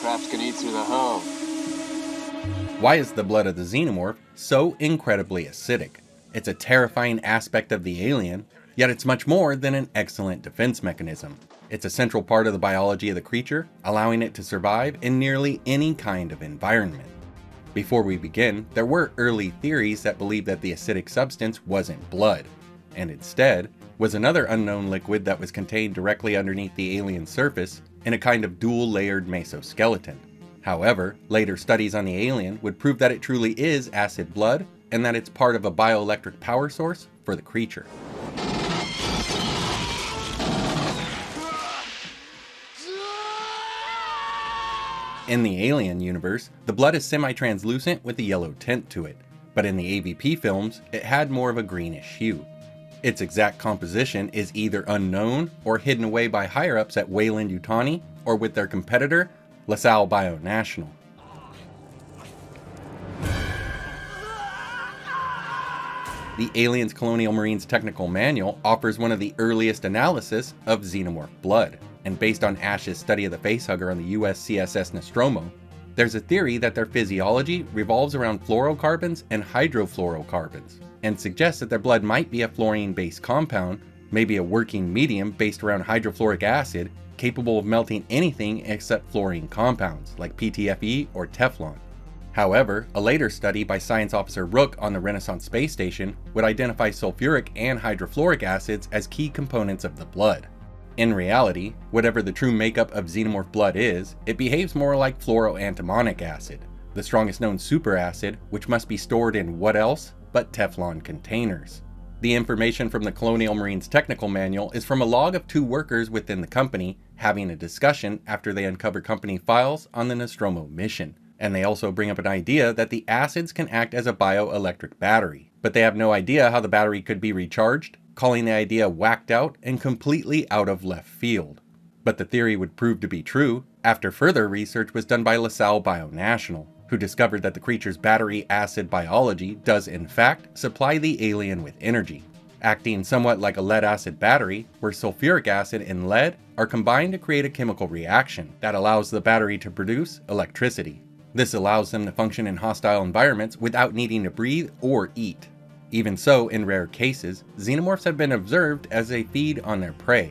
Traps can eat through the hull. Why is the blood of the Xenomorph so incredibly acidic? It's a terrifying aspect of the alien, yet it's much more than an excellent defense mechanism. It's a central part of the biology of the creature, allowing it to survive in nearly any kind of environment. Before we begin, there were early theories that believed that the acidic substance wasn't blood, and instead was another unknown liquid that was contained directly underneath the alien's surface in a kind of dual-layered mesoskeleton. However, later studies on the alien would prove that it truly is acid blood, and that it's part of a bioelectric power source for the creature. In the Alien universe, the blood is semi-translucent with a yellow tint to it, but in the AVP films, it had more of a greenish hue. Its exact composition is either unknown or hidden away by higher-ups at Weyland-Yutani or with their competitor, LaSalle Bionational. The Aliens Colonial Marines Technical Manual offers one of the earliest analysis of xenomorph blood, and based on Ash's study of the facehugger on the USCSS Nostromo, there's a theory that their physiology revolves around fluorocarbons and hydrofluorocarbons, and suggests that their blood might be a fluorine-based compound, maybe a working medium based around hydrofluoric acid, capable of melting anything except fluorine compounds, like PTFE or Teflon. However, a later study by Science Officer Rook on the Renaissance Space Station would identify sulfuric and hydrofluoric acids as key components of the blood. In reality, whatever the true makeup of xenomorph blood is, it behaves more like fluoroantimonic acid, the strongest known superacid, which must be stored in what else but Teflon containers. The information from the Colonial Marines Technical Manual is from a log of 2 workers within the company having a discussion after they uncover company files on the Nostromo mission. And they also bring up an idea that the acids can act as a bioelectric battery, but they have no idea how the battery could be recharged, calling the idea whacked out and completely out of left field. But the theory would prove to be true after further research was done by LaSalle Bionational, who discovered that the creature's battery acid biology does in fact supply the alien with energy, acting somewhat like a lead-acid battery, where sulfuric acid and lead are combined to create a chemical reaction that allows the battery to produce electricity. This allows them to function in hostile environments without needing to breathe or eat. Even so, in rare cases, xenomorphs have been observed as they feed on their prey.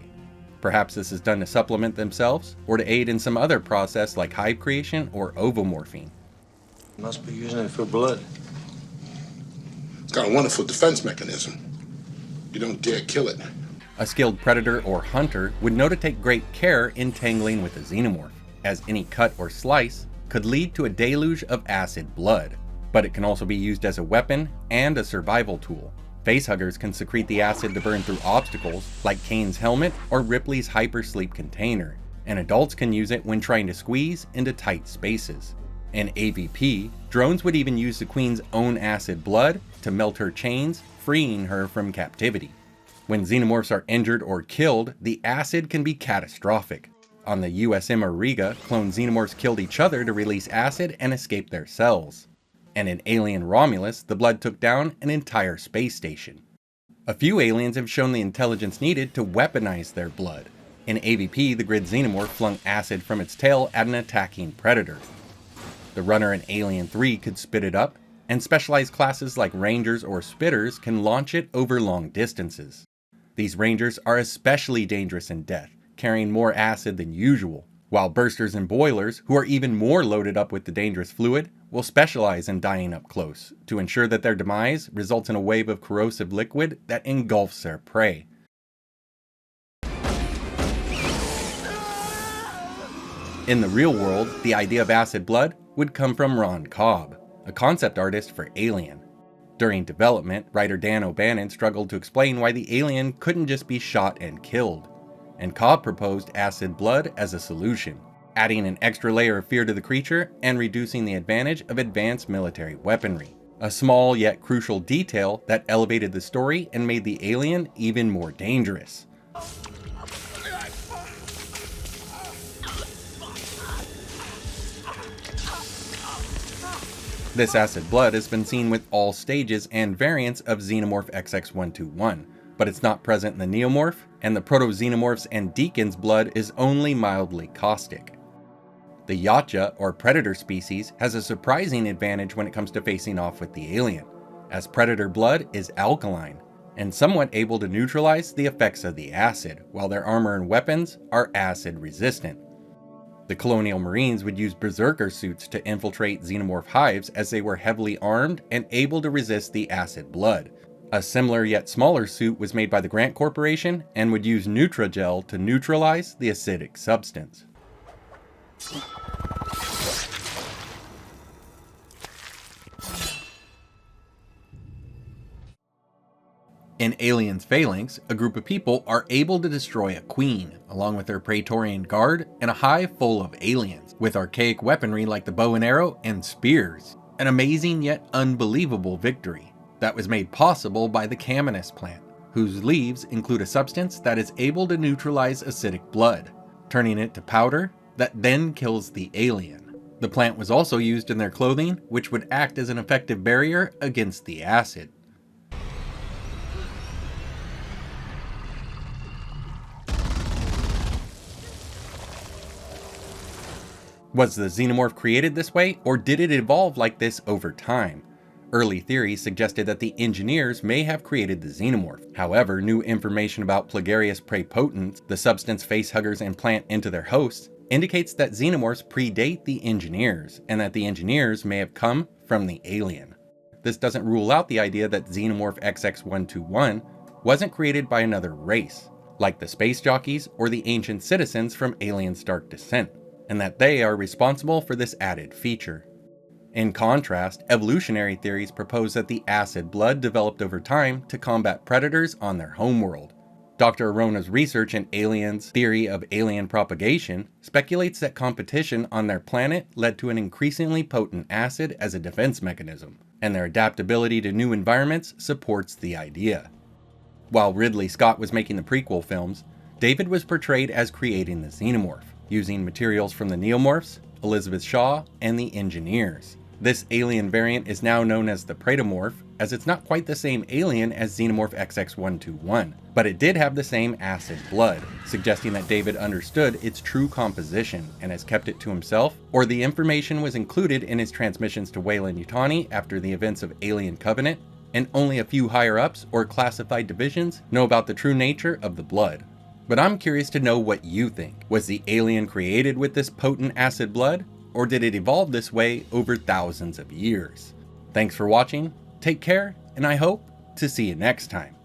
Perhaps this is done to supplement themselves, or to aid in some other process like hive creation or ovomorphine. Must be using it for blood. It's got a wonderful defense mechanism. You don't dare kill it. A skilled predator or hunter would know to take great care in tangling with a xenomorph, as any cut or slice could lead to a deluge of acid blood, but it can also be used as a weapon and a survival tool. Facehuggers can secrete the acid to burn through obstacles, like Kane's helmet or Ripley's hypersleep container, and adults can use it when trying to squeeze into tight spaces. In AVP, drones would even use the Queen's own acid blood to melt her chains, freeing her from captivity. When xenomorphs are injured or killed, the acid can be catastrophic. On the USM Auriga, clone xenomorphs killed each other to release acid and escape their cells. And in Alien Romulus, the blood took down an entire space station. A few aliens have shown the intelligence needed to weaponize their blood. In AVP, the grid xenomorph flung acid from its tail at an attacking predator. The runner in Alien 3 could spit it up, and specialized classes like Rangers or Spitters can launch it over long distances. These Rangers are especially dangerous in death, carrying more acid than usual, while Bursters and Boilers, who are even more loaded up with the dangerous fluid, will specialize in dying up close, to ensure that their demise results in a wave of corrosive liquid that engulfs their prey. In the real world, the idea of acid blood would come from Ron Cobb, a concept artist for Alien. During development, writer Dan O'Bannon struggled to explain why the alien couldn't just be shot and killed, and Cobb proposed acid blood as a solution, adding an extra layer of fear to the creature and reducing the advantage of advanced military weaponry. A small yet crucial detail that elevated the story and made the alien even more dangerous. This acid blood has been seen with all stages and variants of Xenomorph XX121, but it's not present in the Neomorph, and the Proto-Xenomorphs and Deacon's blood is only mildly caustic. The Yautja, or predator species, has a surprising advantage when it comes to facing off with the alien, as predator blood is alkaline, and somewhat able to neutralize the effects of the acid, while their armor and weapons are acid resistant. The colonial marines would use berserker suits to infiltrate xenomorph hives as they were heavily armed and able to resist the acid blood. A similar yet smaller suit was made by the Grant Corporation and would use Neutrogel to neutralize the acidic substance. In Alien's Phalanx, a group of people are able to destroy a queen, along with their Praetorian Guard and a hive full of aliens, with archaic weaponry like the bow and arrow and spears. An amazing yet unbelievable victory that was made possible by the Caminus plant, whose leaves include a substance that is able to neutralize acidic blood, turning it to powder that then kills the alien. The plant was also used in their clothing, which would act as an effective barrier against the acid. Was the xenomorph created this way, or did it evolve like this over time? Early theories suggested that the engineers may have created the xenomorph. However, new information about Plagarius praepotens, the substance facehuggers implant into their hosts, indicates that xenomorphs predate the engineers, and that the engineers may have come from the alien. This doesn't rule out the idea that Xenomorph XX121 wasn't created by another race, like the space jockeys or the ancient citizens from Alien Stark Descent, and that they are responsible for this added feature. In contrast, evolutionary theories propose that the acid blood developed over time to combat predators on their homeworld. Dr. Arona's research in Alien's theory of alien propagation speculates that competition on their planet led to an increasingly potent acid as a defense mechanism, and their adaptability to new environments supports the idea. While Ridley Scott was making the prequel films, David was portrayed as creating the xenomorph, using materials from the Neomorphs, Elizabeth Shaw, and the Engineers. This alien variant is now known as the Praetomorph, as it's not quite the same alien as Xenomorph XX121, but it did have the same acid blood, suggesting that David understood its true composition and has kept it to himself, or the information was included in his transmissions to Weyland-Yutani after the events of Alien Covenant, and only a few higher-ups or classified divisions know about the true nature of the blood. But I'm curious to know what you think. Was the alien created with this potent acid blood, or did it evolve this way over thousands of years? Thanks for watching, take care, and I hope to see you next time.